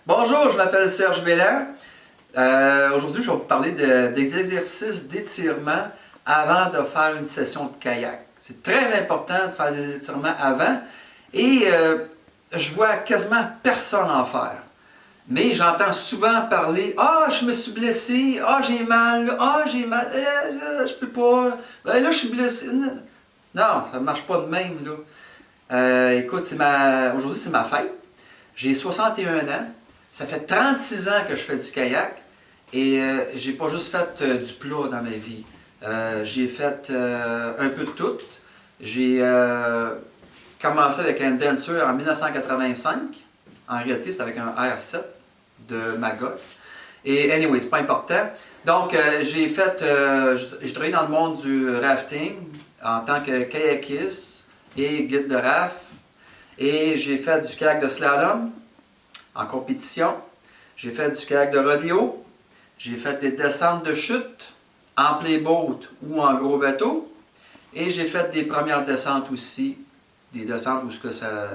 Bonjour, je m'appelle Serge Bélan. Aujourd'hui, je vais vous parler des exercices d'étirement avant de faire une session de kayak. C'est très important de faire des étirements avant et je vois quasiment personne en faire. Mais j'entends souvent parler « Ah, je me suis blessé, ah, j'ai mal, je peux pas, là, je suis blessé. » Non, ça ne marche pas de même, là. Écoute, aujourd'hui, c'est ma fête. J'ai 61 ans. Ça fait 36 ans que je fais du kayak et j'ai pas juste fait du plat dans ma vie. J'ai fait un peu de tout. J'ai commencé avec un Dancer en 1985. En réalité, c'était avec un R7 de Magog. Et anyway, c'est pas important. Donc, j'ai travaillé dans le monde du rafting en tant que kayakiste et guide de raft. Et j'ai fait du kayak de slalom en compétition. J'ai fait du kayak de rodéo. J'ai fait des descentes de chute en playboat ou en gros bateau. Et j'ai fait des premières descentes aussi. Des descentes où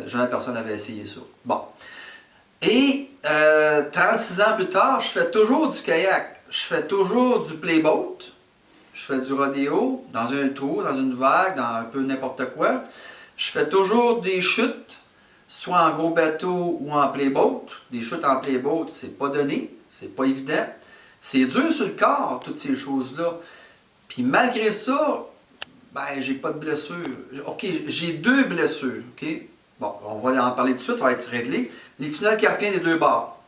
jamais personne n'avait essayé ça. Bon. Et 36 ans plus tard, je fais toujours du kayak. Je fais toujours du playboat. Je fais du rodéo dans un trou, dans une vague, dans un peu n'importe quoi. Je fais toujours des chutes, soit en gros bateau ou en playboat. Des chutes en playboat, c'est pas donné, c'est pas évident. C'est dur sur le corps, toutes ces choses-là. Puis malgré ça, ben, j'ai pas de blessure. OK, j'ai 2 blessures, OK? Bon, on va en parler tout de suite, ça va être réglé. Les tunnels carpiens des 2 bords.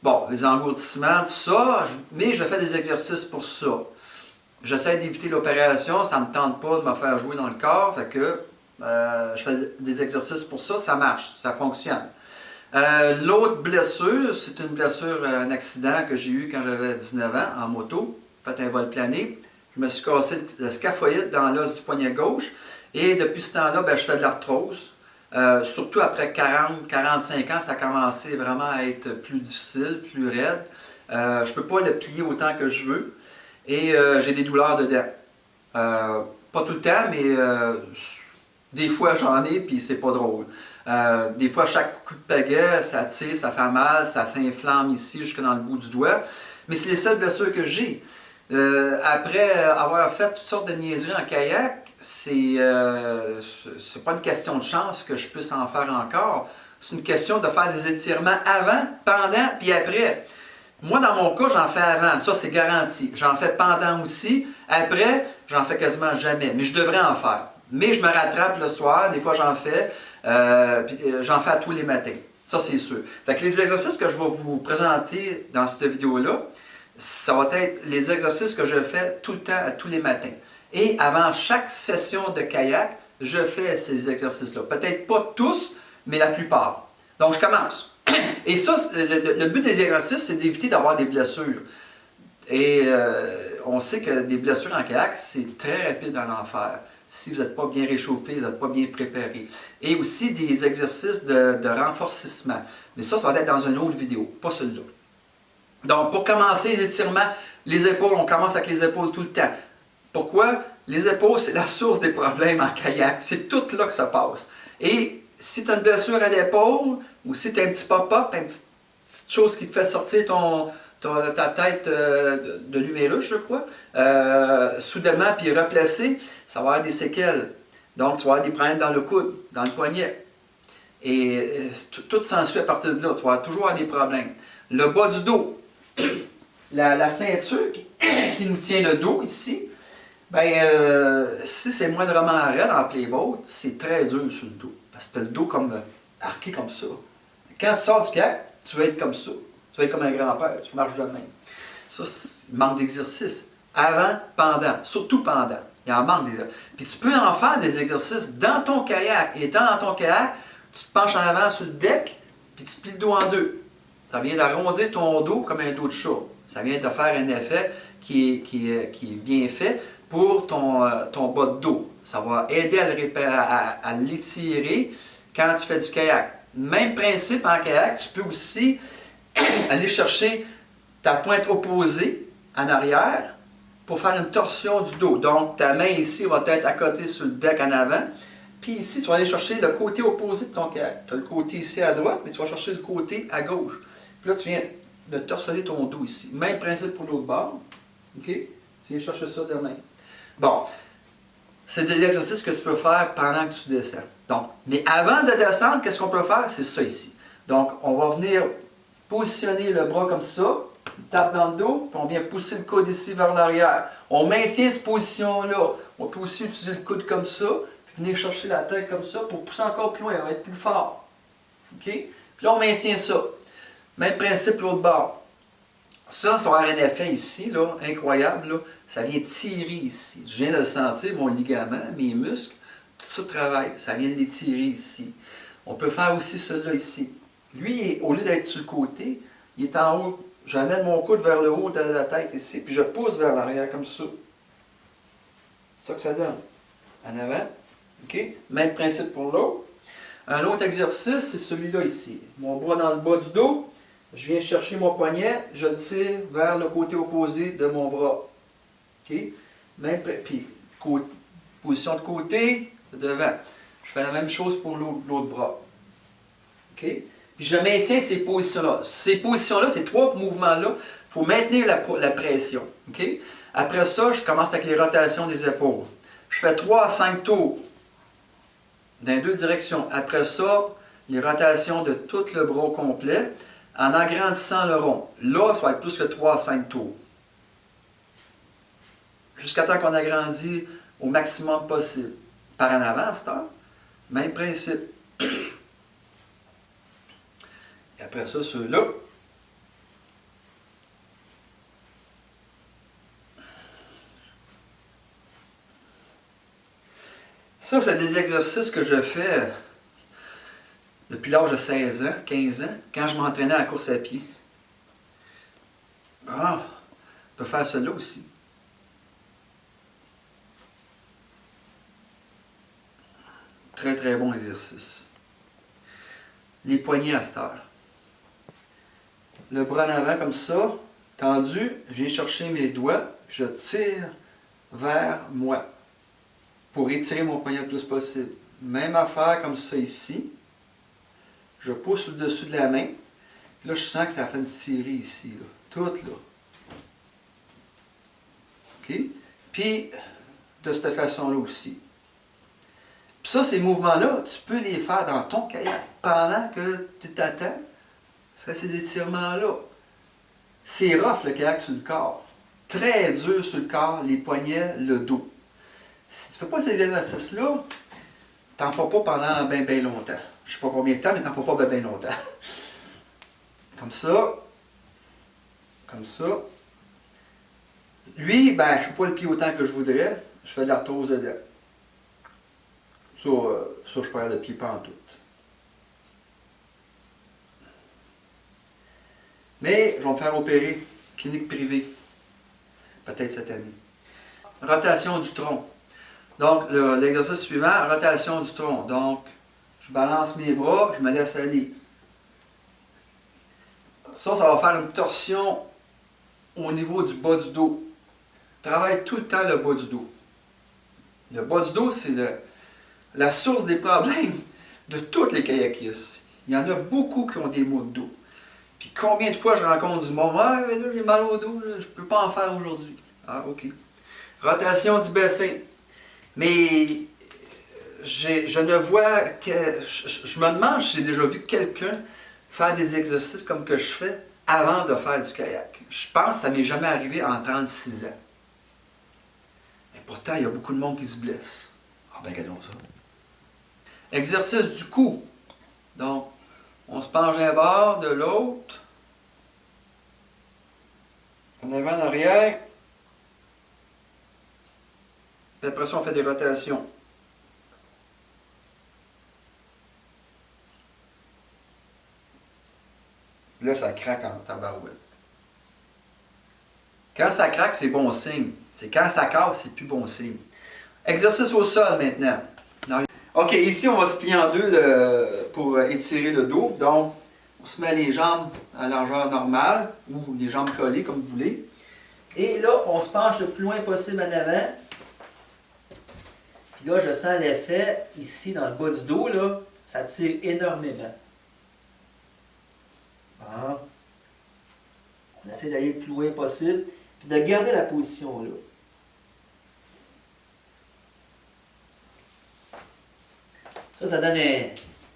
Bon, les engourdissements, tout ça, mais je fais des exercices pour ça. J'essaie d'éviter l'opération, ça ne me tente pas de me faire jouer dans le corps, fait que je fais des exercices pour ça, ça marche, ça fonctionne. L'autre blessure, c'est une blessure, un accident que j'ai eu quand j'avais 19 ans en moto. J'ai fait un vol plané. Je me suis cassé le scaphoïde dans l'os du poignet gauche. Et depuis ce temps-là, ben, je fais de l'arthrose. Surtout après 40-45 ans, ça a commencé vraiment à être plus difficile, plus raide. Je ne peux pas le plier autant que je veux. Et j'ai des douleurs dedans. Pas tout le temps, mais des fois j'en ai, puis c'est pas drôle. Des fois, chaque coup de pagaie, ça tire, ça fait mal, ça s'inflamme ici jusque dans le bout du doigt. Mais c'est les seules blessures que j'ai. Après avoir fait toutes sortes de niaiseries en kayak, c'est pas une question de chance que je puisse en faire encore. C'est une question de faire des étirements avant, pendant, puis après. Moi, dans mon cas, j'en fais avant. Ça, c'est garanti. J'en fais pendant aussi. Après, j'en fais quasiment jamais. Mais je devrais en faire. Mais je me rattrape le soir. Des fois, j'en fais. J'en fais à tous les matins. Ça, c'est sûr. Fait que les exercices que je vais vous présenter dans cette vidéo-là, ça va être les exercices que je fais tout le temps, à tous les matins. Et avant chaque session de kayak, je fais ces exercices-là. Peut-être pas tous, mais la plupart. Donc, je commence. Et ça, le but des exercices, c'est d'éviter d'avoir des blessures. Et on sait que des blessures en kayak, c'est très rapide à en faire. Si vous n'êtes pas bien réchauffé, vous n'êtes pas bien préparé. Et aussi des exercices de renforcissement. Mais ça va être dans une autre vidéo, pas celui-là. Donc, pour commencer les étirements, les épaules, on commence avec les épaules tout le temps. Pourquoi? Les épaules, c'est la source des problèmes en kayak. C'est tout là que ça passe. Et si tu as une blessure à l'épaule, ou si tu as un petit pop-up, une petite chose qui te fait sortir ta tête de l'humérus, je crois, soudainement, puis replacer, ça va avoir des séquelles. Donc, tu vas avoir des problèmes dans le coude, dans le poignet. Et tout s'ensuit à partir de là. Tu vas toujours avoir des problèmes. Le bas du dos, la ceinture qui nous tient le dos ici, ben, si c'est moindrement raide en playboat, c'est très dur sur le dos. Parce que tu as le dos comme arqué comme ça. Quand tu sors du kayak, tu vas être comme ça. Tu vas être comme un grand-père, tu marches de même. Ça, il manque d'exercice. Avant, pendant, surtout pendant. Il en manque d'exercice. Puis tu peux en faire des exercices dans ton kayak. Et étant dans ton kayak, tu te penches en avant sur le deck, puis tu plies le dos en deux. Ça vient d'arrondir ton dos comme un dos de chat. Ça vient de faire un effet qui est bien fait pour ton bas de dos. Ça va aider à l'étirer quand tu fais du kayak. Même principe en kayak, tu peux aussi aller chercher ta pointe opposée en arrière pour faire une torsion du dos. Donc, ta main ici va être à côté sur le deck en avant. Puis ici, tu vas aller chercher le côté opposé de ton kayak. Tu as le côté ici à droite, mais tu vas chercher le côté à gauche. Puis là, tu viens de torsionner ton dos ici. Même principe pour l'autre bord. OK? Tu viens chercher ça de même. Bon. C'est des exercices que tu peux faire pendant que tu descends. Donc, mais avant de descendre, qu'est-ce qu'on peut faire? C'est ça ici. Donc, on va venir positionner le bras comme ça, on tape dans le dos, puis on vient pousser le coude ici vers l'arrière. On maintient cette position-là. On peut aussi utiliser le coude comme ça, puis venir chercher la tête comme ça pour pousser encore plus loin, on va être plus fort. OK? Puis là, on maintient ça. Même principe l'autre bord. Ça va avoir un effet ici, là, incroyable, là. Ça vient tirer ici. Je viens de le sentir, mon ligament, mes muscles, tout ça travaille. Ça vient de les tirer ici. On peut faire aussi celui-là ici. Lui, au lieu d'être sur le côté, il est en haut. J'amène mon coude vers le haut de la tête ici, puis je pousse vers l'arrière comme ça. C'est ça que ça donne. En avant. OK? Même principe pour l'autre. Un autre exercice, c'est celui-là ici. Mon bras dans le bas du dos. Je viens chercher mon poignet, je le tire vers le côté opposé de mon bras. OK? Même, puis, position de côté, devant. Je fais la même chose pour l'autre bras. OK? Puis je maintiens ces positions-là. Ces positions-là, ces trois mouvements-là, il faut maintenir la pression. OK? Après ça, je commence avec les rotations des épaules. Je fais 3 à 5 tours dans les deux directions. Après ça, les rotations de tout le bras au complet, en agrandissant le rond. Là, ça va être plus que 3 à 5 tours. Jusqu'à temps qu'on agrandit au maximum possible. Par en avant, c'est ça. Même principe. Et après ça, ceux-là. Ça, c'est des exercices que je fais depuis l'âge de 16 ans, 15 ans, quand je m'entraînais à la course à pied. Ah, on peut faire cela aussi. Très, très bon exercice. Les poignets à cette heure. Le bras en avant comme ça, tendu, je viens chercher mes doigts, puis je tire vers moi pour étirer mon poignet le plus possible. Même affaire comme ça ici. Je pousse le dessus de la main. Puis là, je sens que ça fait une tirée ici. Là. Tout là. OK? Puis, de cette façon-là aussi. Puis ça, ces mouvements-là, tu peux les faire dans ton kayak pendant que tu t'attends. Fais ces étirements-là. C'est rough, le kayak sur le corps. Très dur sur le corps, les poignets, le dos. Si tu ne fais pas ces exercices-là, tu n'en fais pas pendant bien longtemps. Je ne sais pas combien de temps, mais tu n'en fais pas bien longtemps. Comme ça. Comme ça. Lui, ben, je ne peux pas le plier autant que je voudrais. Je fais de l'arthrose dedans. Ça, je peux le plier pas en tout. Mais je vais me faire opérer. Clinique privée. Peut-être cette année. Rotation du tronc. Donc, l'exercice suivant, rotation du tronc. Donc, je balance mes bras, je me laisse aller. Ça va faire une torsion au niveau du bas du dos. Travaille tout le temps le bas du dos. Le bas du dos, c'est la source des problèmes de tous les kayakistes. Il y en a beaucoup qui ont des maux de dos. Puis combien de fois je rencontre du monde, ah, mais là, j'ai mal au dos, là, je ne peux pas en faire aujourd'hui. Ah, ok. Rotation du bassin. Mais je ne vois que. Je me demande si j'ai déjà vu quelqu'un faire des exercices comme que je fais avant de faire du kayak. Je pense que ça ne m'est jamais arrivé en 36 ans. Mais pourtant, il y a beaucoup de monde qui se blesse. Ah ben, regardons ça. Exercice du cou. Donc, on se penche d'un bord, de l'autre. En avant, en arrière. Puis après ça, on fait des rotations. Là, ça craque en tabarouette. Quand ça craque, c'est bon signe. C'est quand ça casse, c'est plus bon signe. Exercice au sol maintenant. OK, ici, on va se plier en deux pour étirer le dos. Donc, on se met les jambes à largeur normale ou les jambes collées, comme vous voulez. Et là, on se penche le plus loin possible en avant. Puis là, je sens l'effet ici dans le bas du dos, là, ça tire énormément. Ah. essayer d'aller le plus loin possible, puis de garder la position là. Ça donne un...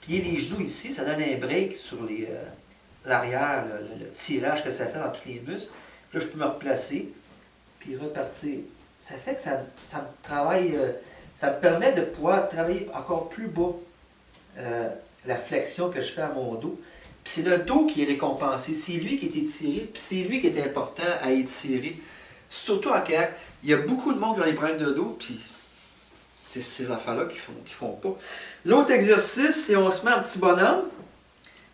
Plier les genoux ici, ça donne un break sur l'arrière, le tirage que ça fait dans tous les muscles. Puis là, je peux me replacer, puis repartir. Ça fait que ça me travaille, ça me permet de pouvoir travailler encore plus bas la flexion que je fais à mon dos. Puis c'est le dos qui est récompensé, c'est lui qui est étiré, puis c'est lui qui est important à étirer. Surtout en kayak, il y a beaucoup de monde qui ont les problèmes de dos, puis c'est ces affaires-là qui font pas. L'autre exercice, c'est on se met un petit bonhomme,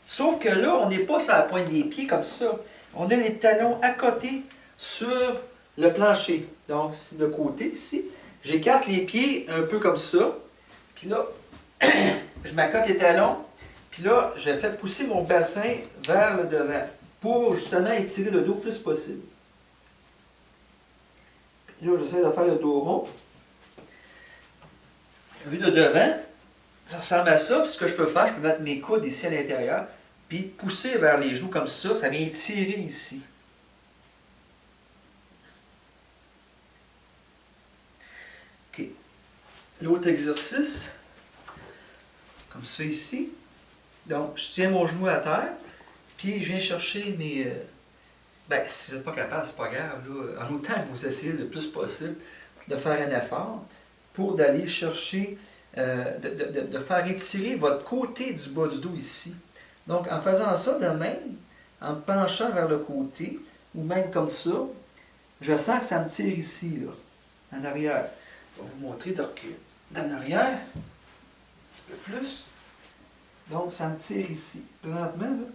sauf que là, on n'est pas sur la pointe des pieds comme ça. On a les talons à côté sur le plancher. Donc, c'est de côté ici. J'écarte les pieds un peu comme ça. Puis là, je m'accote les talons. Puis là, je fais pousser mon bassin vers le devant pour justement étirer le dos le plus possible. Puis là, j'essaie de faire le dos rond. Vu de devant, ça ressemble à ça. Puis ce que je peux faire, je peux mettre mes coudes ici à l'intérieur, puis pousser vers les genoux comme ça. Ça vient étirer ici. OK. L'autre exercice, comme ça ici. Donc, je tiens mon genou à terre, puis je viens chercher mes... ben, si vous n'êtes pas capable, c'est pas grave. Là. En autant que vous essayez le plus possible de faire un effort pour d'aller chercher, de faire étirer votre côté du bas du dos ici. Donc, en faisant ça de même, en me penchant vers le côté, ou même comme ça, je sens que ça me tire ici, là, en arrière. Je vais vous montrer de recul. D'en arrière, un petit peu plus. Donc, ça me tire ici. Présentement, là,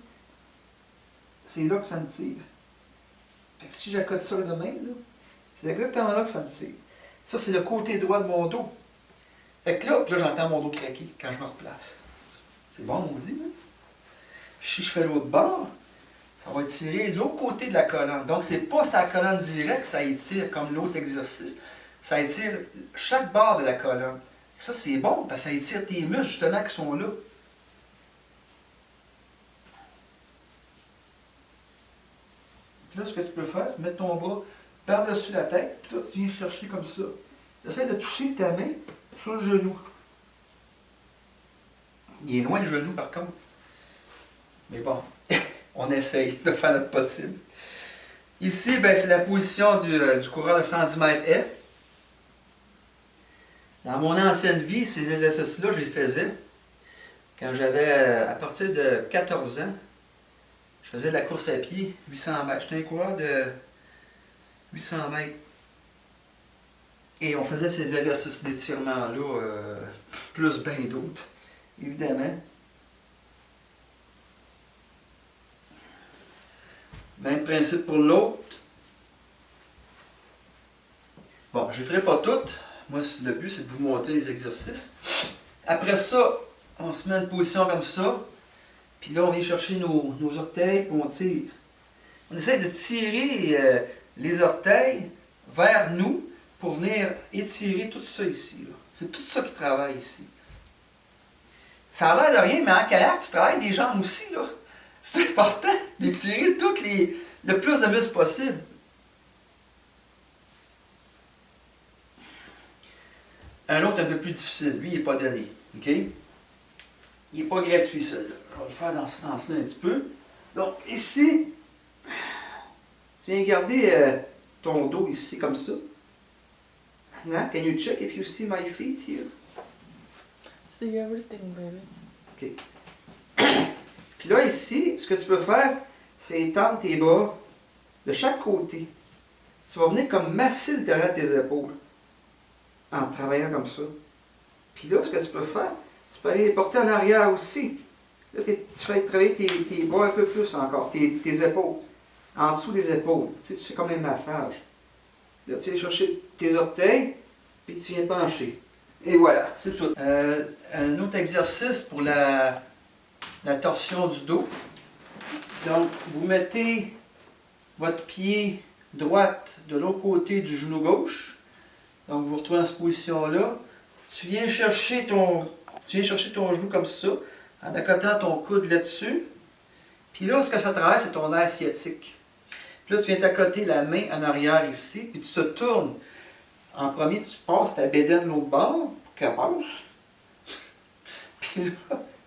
c'est là que ça me tire. Fait que si j'accote ça de même, là, c'est exactement là que ça me tire. Ça, c'est le côté droit de mon dos. Fait que là j'entends mon dos craquer quand je me replace. C'est bon, on dit, là. Si je fais l'autre bord, ça va étirer l'autre côté de la colonne. Donc, c'est pas sa colonne directe, ça étire comme l'autre exercice. Ça étire chaque bord de la colonne. Ça, c'est bon, parce que ça étire tes muscles, justement, qui sont là. Puis là, ce que tu peux faire, c'est mettre ton bras par-dessus la tête, puis là, tu viens chercher comme ça. Tu essaies de toucher ta main sur le genou. Il est loin le genou, par contre. Mais bon, on essaye de faire notre possible. Ici, ben, c'est la position du coureur de 110 mètres haies. Dans mon ancienne vie, ces exercices-là, je les faisais quand j'avais, à partir de 14 ans, je faisais de la course à pied, 800 mètres. J'étais un coureur de 800 mètres. Et on faisait ces exercices d'étirement-là, plus bien d'autres, évidemment. Même principe pour l'autre. Bon, je ne les ferai pas toutes. Moi, le but, c'est de vous montrer les exercices. Après ça, on se met en position comme ça. Puis là, on vient chercher nos orteils, puis on tire. On essaie de tirer les orteils vers nous pour venir étirer tout ça ici. C'est tout ça qui travaille ici. Ça a l'air de rien, mais en kayak, tu travailles des jambes aussi, là. C'est important d'étirer le plus de muscles possible. Un autre un peu plus difficile, lui, il n'est pas donné. OK? Il n'est pas gratuit, celui-là. Je vais le faire dans ce sens-là un petit peu. Donc, ici, tu viens garder ton dos ici, comme ça. Now, can you check if you see my feet here? See everything, baby. OK. Puis là, ici, ce que tu peux faire, c'est étendre tes bras de chaque côté. Tu vas venir comme masser le terrain de tes épaules en travaillant comme ça. Puis là, ce que tu peux faire, tu peux aller les porter en arrière aussi. Là, tu fais travailler tes bras un peu plus encore, tes épaules, en dessous des épaules. Tu fais comme un massage. Là, tu viens chercher tes orteils, puis tu viens pencher. Et voilà, c'est tout. Un autre exercice pour la torsion du dos. Donc, vous mettez votre pied droite de l'autre côté du genou gauche. Donc, vous vous retrouvez dans cette position-là. Tu viens chercher ton genou comme ça, en accotant ton coude là-dessus. Puis là, ce que ça travaille, c'est ton nerf sciatique. Puis là, tu viens t'accoter la main en arrière ici, puis tu te tournes. En premier, tu passes ta bédaine de l'autre bord pour qu'elle passe. Puis là,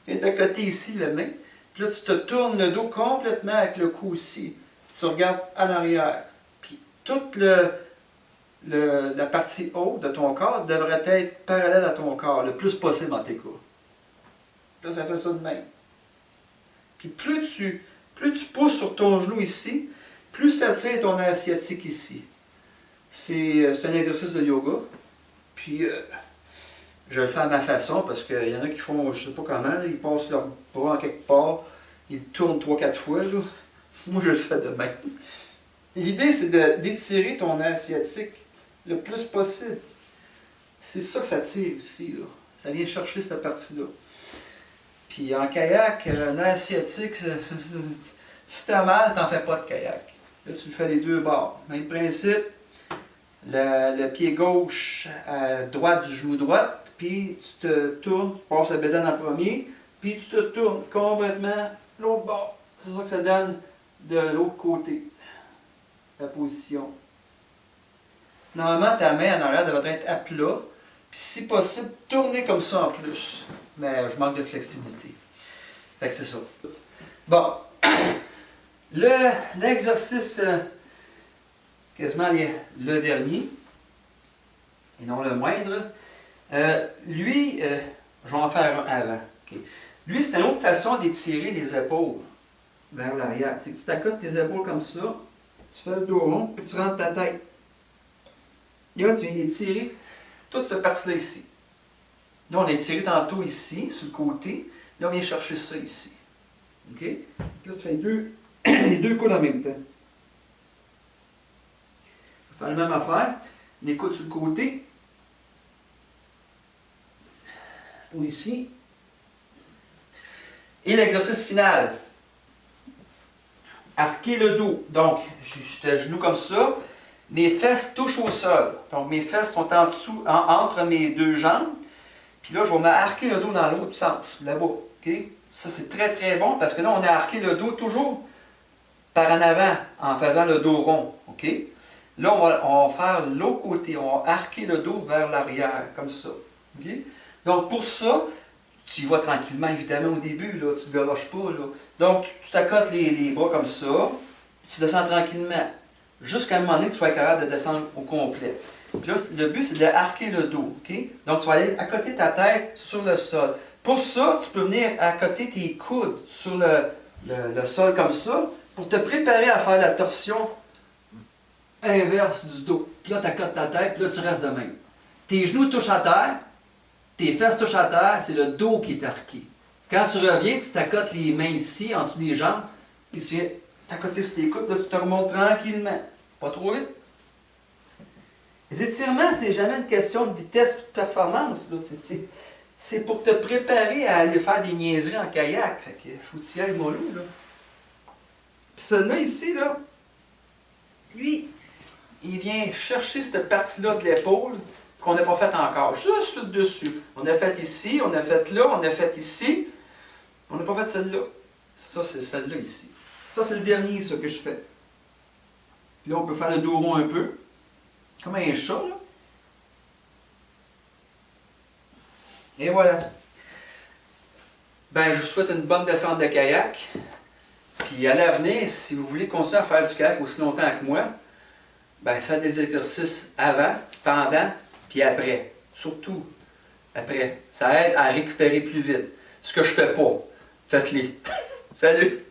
tu viens t'accoter ici la main. Puis là, tu te tournes le dos complètement avec le cou aussi. Tu regardes en arrière. Puis toute la partie haute de ton corps devrait être parallèle à ton corps, le plus possible en tes coudes. Là, ça fait ça de même. Puis plus tu pousses sur ton genou ici, plus ça tire ton nerf sciatique ici. C'est un exercice de yoga. Puis je le fais à ma façon parce qu'il y en a qui font, je sais pas comment, là, ils passent leur bras en quelque part, ils tournent 3-4 fois. Là. Moi, je le fais de même. L'idée, c'est d'étirer ton nerf sciatique le plus possible. C'est ça que ça tire ici. Là. Ça vient chercher cette partie-là. Puis en kayak, nerf sciatique, si t'as mal, t'en fais pas de kayak. Là, tu le fais les deux bords. Même principe, le pied gauche à droite du genou droit, puis tu te tournes, tu passes la bédaine en premier, puis tu te tournes complètement l'autre bord. C'est ça que ça donne de l'autre côté, la position. Normalement, ta main en arrière devrait être à plat, puis si possible, tourner comme ça en plus. Mais je manque de flexibilité. Fait que c'est ça. Bon. L'exercice, quasiment le dernier, et non le moindre, lui, je vais en faire un avant. Okay. Lui, c'est une autre façon d'étirer les épaules vers l'arrière. C'est que tu t'accotes tes épaules comme ça, tu fais le dos rond, puis tu rentres ta tête. Et là, tu viens d'étirer toute cette partie-là ici. Là, on a étiré tantôt ici, sur le côté. Là, on vient chercher ça ici. OK? Là, tu fais les deux coudes en même temps. On va faire la même affaire. Les coudes sur le côté. Ou ici. Et l'exercice final. Arquer le dos. Donc, je suis à genoux comme ça. Mes fesses touchent au sol. Donc, mes fesses sont en dessous, entre mes deux jambes. Puis là, je vais m'arquer le dos dans l'autre sens, là-bas. Okay? Ça, c'est très, très bon parce que là, on a arqué le dos toujours par en avant en faisant le dos rond. Okay? Là, on va faire l'autre côté. On va arquer le dos vers l'arrière, comme ça. Okay? Donc, pour ça, tu y vas tranquillement, évidemment, au début. Là, tu ne te garoches pas. Là. Donc, tu t'accotes les bras comme ça. Tu descends tranquillement. Jusqu'à un moment donné, tu sois capable de descendre au complet. Puis là, le but, c'est d'arquer le dos. Okay? Donc, tu vas aller accoter ta tête sur le sol. Pour ça, tu peux venir accoter tes coudes sur le sol comme ça pour te préparer à faire la torsion inverse du dos. Puis là, tu accotes ta tête, puis là, tu restes de même. Tes genoux touchent à terre, tes fesses touchent à terre, c'est le dos qui est arqué. Quand tu reviens, tu t'accotes les mains ici, en dessous des jambes, puis tu viens t'accoter sur tes coudes, puis là, tu te remontes tranquillement. Pas trop vite. Les étirements, c'est jamais une question de vitesse ou de performance. C'est pour te préparer à aller faire des niaiseries en kayak. Fait que faut que tu y ailles mollo, là. Puis celui-là ici, là, lui, il vient chercher cette partie-là de l'épaule qu'on n'a pas faite encore. Juste le dessus. On a fait ici, on a fait là, on a fait ici. On n'a pas fait celle-là. Ça, c'est celle-là ici. Ça, c'est le dernier, ça, que je fais. Puis là, on peut faire le dos rond un peu. Comme un chat, là. Et voilà. Ben, je vous souhaite une bonne descente de kayak. Puis à l'avenir, si vous voulez continuer à faire du kayak aussi longtemps que moi, ben, faites des exercices avant, pendant, puis après. Surtout après. Ça aide à récupérer plus vite. Ce que je fais pas. Faites-les. Salut!